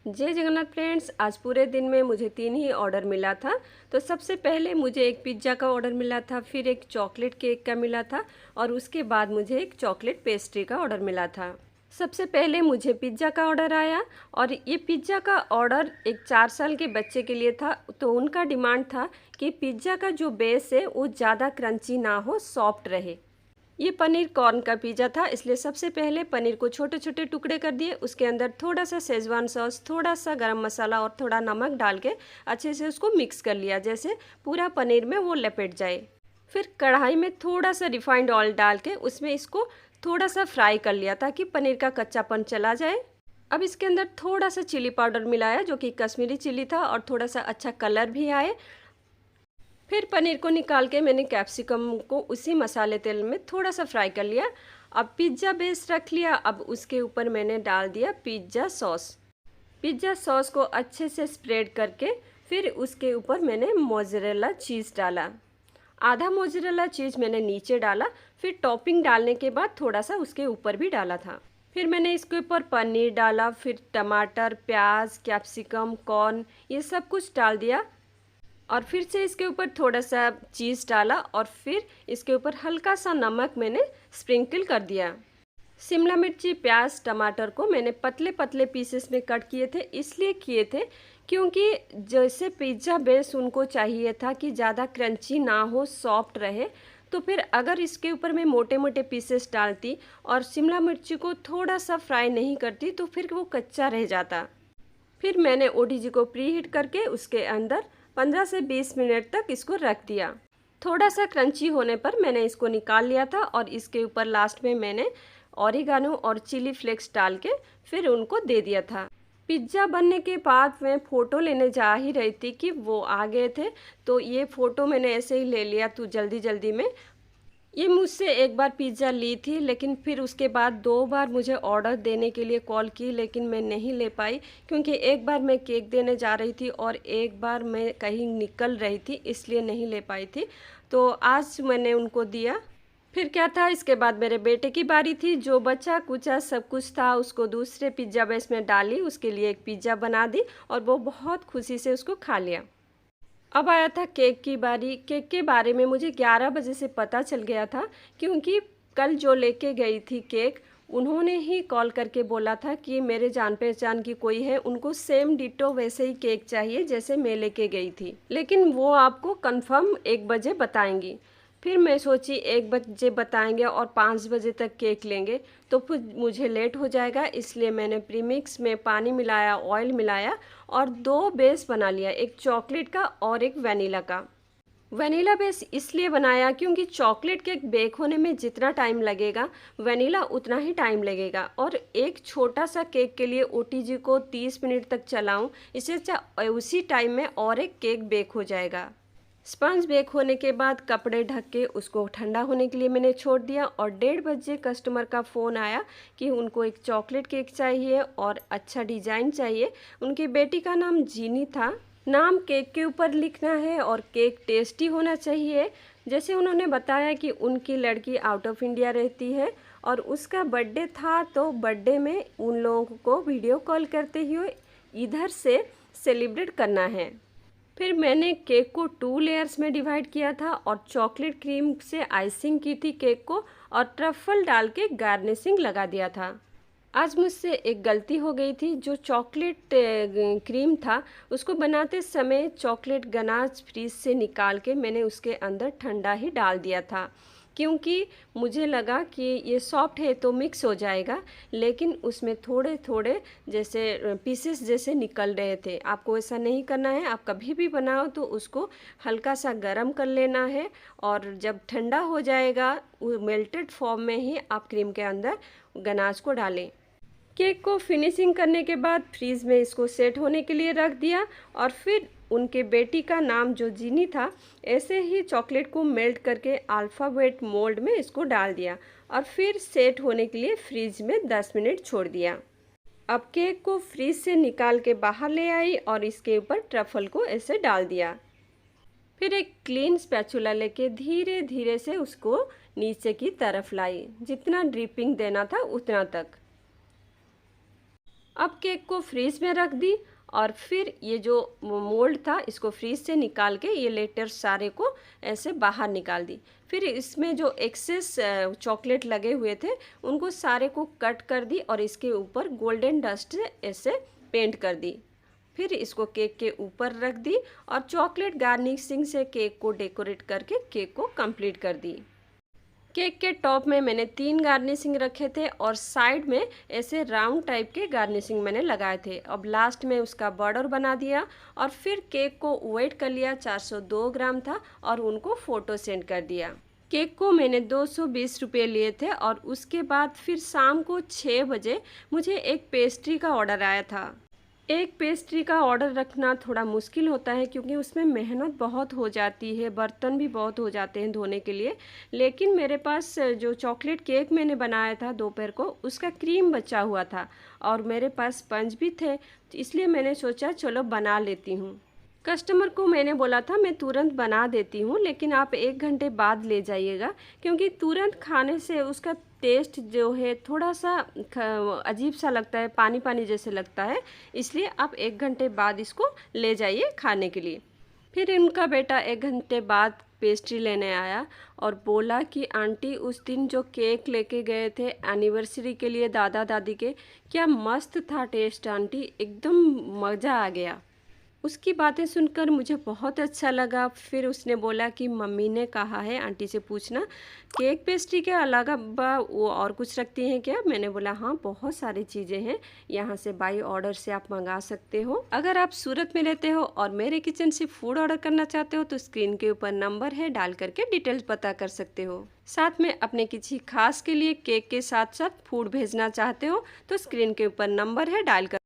जय जगन्नाथ फ्रेंड्स। आज पूरे दिन में मुझे 3 ही ऑर्डर मिला था। तो सबसे पहले मुझे एक पिज़्ज़ा का ऑर्डर मिला था, फिर एक चॉकलेट केक का मिला था और उसके बाद मुझे एक चॉकलेट पेस्ट्री का ऑर्डर मिला था। सबसे पहले मुझे पिज़्ज़ा का ऑर्डर आया और ये पिज़्ज़ा का ऑर्डर एक 4 साल के बच्चे के लिए था। तो उनका डिमांड था कि पिज़्ज़ा का जो बेस है वो ज़्यादा क्रंची ना हो, सॉफ्ट रहे। ये पनीर कॉर्न का पिज़्ज़ा था, इसलिए सबसे पहले पनीर को छोटे छोटे टुकड़े कर दिए। उसके अंदर थोड़ा सा शेजवान सॉस, थोड़ा सा गरम मसाला और थोड़ा नमक डाल के अच्छे से उसको मिक्स कर लिया, जैसे पूरा पनीर में वो लपेट जाए। फिर कढ़ाई में थोड़ा सा रिफाइंड ऑयल डाल के उसमें इसको थोड़ा सा फ्राई कर लिया ताकि पनीर का कच्चापन चला जाए। अब इसके अंदर थोड़ा सा चिली पाउडर मिलाया जो कि कश्मीरी चिली था और थोड़ा सा अच्छा कलर भी आए। फिर पनीर को निकाल के मैंने कैप्सिकम को उसी मसाले तेल में थोड़ा सा फ्राई कर लिया। अब पिज़्ज़ा बेस रख लिया। अब उसके ऊपर मैंने डाल दिया पिज़्ज़ा सॉस। पिज़्ज़ा सॉस को अच्छे से स्प्रेड करके फिर उसके ऊपर मैंने मोज़रेला चीज़ डाला। आधा मोज़रेला चीज़ मैंने नीचे डाला। फिर टॉपिंग डालने के बाद थोड़ा सा उसके ऊपर भी डाला था। फिर मैंने इसके ऊपर पनीर डाला, फिर टमाटर, प्याज, कैप्सिकम, कॉर्न, ये सब कुछ डाल दिया और फिर से इसके ऊपर थोड़ा सा चीज़ डाला और फिर इसके ऊपर हल्का सा नमक मैंने स्प्रिंकल कर दिया। शिमला मिर्ची, प्याज, टमाटर को मैंने पतले पतले पीसेस में कट किए थे। इसलिए किए थे क्योंकि जैसे पिज़्ज़ा बेस उनको चाहिए था कि ज़्यादा क्रंची ना हो, सॉफ्ट रहे। तो फिर अगर इसके ऊपर मैं मोटे मोटे पीसेस डालती और शिमला मिर्ची को थोड़ा सा फ्राई नहीं करती तो फिर वो कच्चा रह जाता। फिर मैंने ओटीजी को प्री हीट करके उसके अंदर 15 से 20 मिनट तक इसको रख दिया। थोड़ा सा क्रंची होने पर मैंने इसको निकाल लिया था और इसके ऊपर लास्ट में मैंने ऑरिगानो और चिली फ्लेक्स डाल के फिर उनको दे दिया था। पिज़्ज़ा बनने के बाद मैं फ़ोटो लेने जा ही रही थी कि वो आ गए थे। तो ये फ़ोटो मैंने ऐसे ही ले लिया तो जल्दी जल्दी में। ये मुझसे एक बार पिज़्ज़ा ली थी, लेकिन फिर उसके बाद 2 बार मुझे ऑर्डर देने के लिए कॉल की, लेकिन मैं नहीं ले पाई क्योंकि एक बार मैं केक देने जा रही थी और एक बार मैं कहीं निकल रही थी, इसलिए नहीं ले पाई थी। तो आज मैंने उनको दिया। फिर क्या था, इसके बाद मेरे बेटे की बारी थी। जो बचा कुचा सब कुछ था उसको दूसरे पिज़्ज़ा बेस में डाली, उसके लिए एक पिज़्ज़ा बना दी और वो बहुत खुशी से उसको खा लिया। अब आया था केक की बारी। केक के बारे में मुझे 11 बजे से पता चल गया था क्योंकि कल जो लेके गई थी केक, उन्होंने ही कॉल करके बोला था कि मेरे जान पहचान की कोई है, उनको सेम डिटो वैसे ही केक चाहिए जैसे मैं लेके गई थी, लेकिन वो आपको कंफर्म 1 बजे बताएंगी। फिर मैं सोची 1 बजे बताएंगे और 5 बजे तक केक लेंगे तो फिर मुझे लेट हो जाएगा, इसलिए मैंने प्रीमिक्स में पानी मिलाया, ऑयल मिलाया और 2 बेस बना लिया, एक चॉकलेट का और एक वनीला का। वनीला बेस इसलिए बनाया क्योंकि चॉकलेट केक बेक होने में जितना टाइम लगेगा वनीला उतना ही टाइम लगेगा, और एक छोटा सा केक के लिए ओटीजी को 30 मिनट तक चलाऊं, इससे अच्छा उसी टाइम में और एक केक बेक हो जाएगा। स्पंज बेक होने के बाद कपड़े ढक के उसको ठंडा होने के लिए मैंने छोड़ दिया और 1:30 बजे कस्टमर का फ़ोन आया कि उनको एक चॉकलेट केक चाहिए और अच्छा डिज़ाइन चाहिए। उनकी बेटी का नाम जीनी था। नाम केक के ऊपर लिखना है और केक टेस्टी होना चाहिए। जैसे उन्होंने बताया कि उनकी लड़की आउट ऑफ इंडिया रहती है और उसका बर्थडे था, तो बर्थडे में उन लोगों को वीडियो कॉल करते हुए इधर से सेलिब्रेट करना है। फिर मैंने केक को 2 लेयर्स में डिवाइड किया था और चॉकलेट क्रीम से आइसिंग की थी केक को और ट्रफल डाल के गार्निशिंग लगा दिया था। आज मुझसे एक गलती हो गई थी। जो चॉकलेट क्रीम था उसको बनाते समय चॉकलेट गनाश फ्रीज से निकाल के मैंने उसके अंदर ठंडा ही डाल दिया था, क्योंकि मुझे लगा कि ये सॉफ्ट है तो मिक्स हो जाएगा, लेकिन उसमें थोड़े थोड़े जैसे पीसेस जैसे निकल रहे थे। आपको ऐसा नहीं करना है। आप कभी भी बनाओ तो उसको हल्का सा गर्म कर लेना है और जब ठंडा हो जाएगा वो मेल्टेड फॉर्म में ही आप क्रीम के अंदर गनाश को डालें। केक को फिनिशिंग करने के बाद फ्रीज में इसको सेट होने के लिए रख दिया और फिर उनके बेटी का नाम जो जीनी था, ऐसे ही चॉकलेट को मेल्ट करके अल्फ़ाबेट मोल्ड में इसको डाल दिया और फिर सेट होने के लिए फ्रीज में 10 मिनट छोड़ दिया। अब केक को फ्रीज से निकाल के बाहर ले आई और इसके ऊपर ट्रफल को ऐसे डाल दिया। फिर एक क्लीन स्पैचुला लेके धीरे धीरे से उसको नीचे की तरफ लाई, जितना ड्रिपिंग देना था उतना तक। अब केक को फ्रीज में रख दी और फिर ये जो मोल्ड था इसको फ्रीज से निकाल के ये लेटर सारे को ऐसे बाहर निकाल दी। फिर इसमें जो एक्सेस चॉकलेट लगे हुए थे उनको सारे को कट कर दी और इसके ऊपर गोल्डन डस्ट से ऐसे पेंट कर दी। फिर इसको केक के ऊपर रख दी और चॉकलेट गार्निशिंग से केक को डेकोरेट करके केक को कंप्लीट कर दी। केक के टॉप में मैंने 3 गार्निशिंग रखे थे और साइड में ऐसे राउंड टाइप के गार्निशिंग मैंने लगाए थे। अब लास्ट में उसका बॉर्डर बना दिया और फिर केक को वेट कर लिया। 402 ग्राम था और उनको फ़ोटो सेंड कर दिया। केक को मैंने 220 रुपये लिए थे और उसके बाद फिर शाम को 6 बजे मुझे एक पेस्ट्री का ऑर्डर आया था। एक पेस्ट्री का ऑर्डर रखना थोड़ा मुश्किल होता है क्योंकि उसमें मेहनत बहुत हो जाती है, बर्तन भी बहुत हो जाते हैं धोने के लिए। लेकिन मेरे पास जो चॉकलेट केक मैंने बनाया था दोपहर को उसका क्रीम बचा हुआ था और मेरे पास स्पंज भी थे, तो इसलिए मैंने सोचा चलो बना लेती हूँ। कस्टमर को मैंने बोला था मैं तुरंत बना देती हूँ लेकिन आप 1 घंटे बाद ले जाइएगा, क्योंकि तुरंत खाने से उसका टेस्ट जो है थोड़ा सा अजीब सा लगता है, पानी पानी जैसे लगता है, इसलिए आप 1 घंटे बाद इसको ले जाइए खाने के लिए। फिर उनका बेटा 1 घंटे बाद पेस्ट्री लेने आया और बोला कि आंटी उस दिन जो केक लेके गए थे एनिवर्सरी के लिए दादा दादी के, क्या मस्त था टेस्ट आंटी, एकदम मज़ा आ गया। उसकी बातें सुनकर मुझे बहुत अच्छा लगा। फिर उसने बोला कि मम्मी ने कहा है आंटी से पूछना केक पेस्ट्री के अलावा वो और कुछ रखती हैं क्या। मैंने बोला हाँ बहुत सारी चीज़ें हैं, यहाँ से बाई ऑर्डर से आप मंगा सकते हो। अगर आप सूरत में रहते हो और मेरे किचन से फूड ऑर्डर करना चाहते हो तो स्क्रीन के ऊपर नंबर है, डाल करके डिटेल्स पता कर सकते हो। साथ में अपने किसी खास के लिए केक के साथ साथ फूड भेजना चाहते हो तो स्क्रीन के ऊपर नंबर है, डायल कर